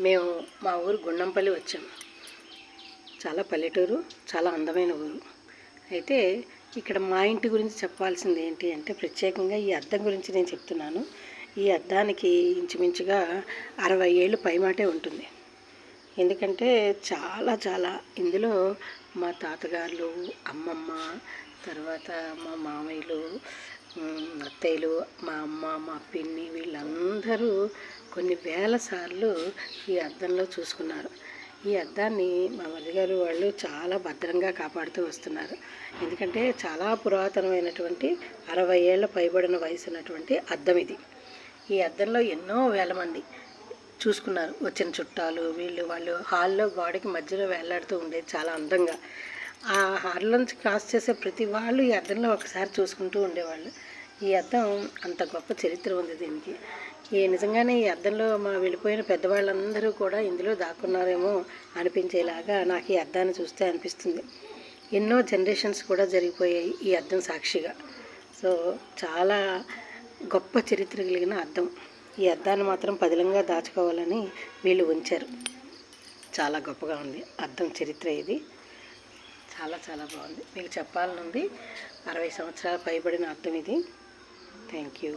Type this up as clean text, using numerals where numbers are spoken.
మేము మా ఊరు గుండంపల్లి వచ్చాము. చాలా పల్లెటూరు, చాలా అందమైన ఊరు. అయితే ఇక్కడ మా ఇంటి గురించి చెప్పాల్సింది ఏంటి అంటే, ప్రత్యేకంగా ఈ అద్దం గురించి నేను చెప్తున్నాను. ఈ అద్దానికి ఇంచుమించుగా 60 ఏళ్ళు పైమాటే ఉంటుంది. ఎందుకంటే చాలా ఇందులో మా తాతగారులు, అమ్మమ్మ, తర్వాత మా మామయ్యలు, అత్తయ్యలు, మా అమ్మ, మా పిన్ని వీళ్ళందరూ కొన్ని వేల సార్లు ఈ అద్దంలో చూసుకున్నారు. ఈ అద్దాన్ని మా మరిదిగారు వాళ్ళు చాలా భద్రంగా కాపాడుతూ వస్తున్నారు. ఎందుకంటే చాలా పురాతనమైనటువంటి 60 ఏళ్ల పైబడిన వయసు ఉన్నటువంటి అద్దం ఇది. ఈ అద్దంలో ఎన్నో వేల మంది చూసుకున్నారు. వచ్చిన చుట్టాలు వాళ్ళు హాల్లో గోడకి మధ్యలో వేలాడుతూ ఉండేది చాలా అందంగా. ఆ హాల్లో నుంచి క్రాస్ చేసే ప్రతి వాళ్ళు ఈ అద్దంలో ఒకసారి చూసుకుంటూ ఉండేవాళ్ళు. ఈ అద్దం అంత గొప్ప చరిత్ర ఉంది దీనికి. నిజంగానే ఈ అద్దంలో మా వెళ్ళిపోయిన పెద్దవాళ్ళందరూ కూడా ఇందులో దాక్కున్నారేమో అనిపించేలాగా నాకు ఈ అద్దాన్ని చూస్తే అనిపిస్తుంది. ఎన్నో జనరేషన్స్ కూడా జరిగిపోయాయి ఈ అద్దం సాక్షిగా. సో చాలా గొప్ప చరిత్ర కలిగిన అద్దం. ఈ అద్దాన్ని మాత్రం పదిలంగా దాచుకోవాలని వీళ్ళు ఉంచారు. చాలా గొప్పగా ఉంది అద్దం చరిత్ర ఇది. చాలా బాగుంది. మీకు చెప్పాలనుంది. 60 సంవత్సరాల పైబడిన అద్దం ఇది. Thank you.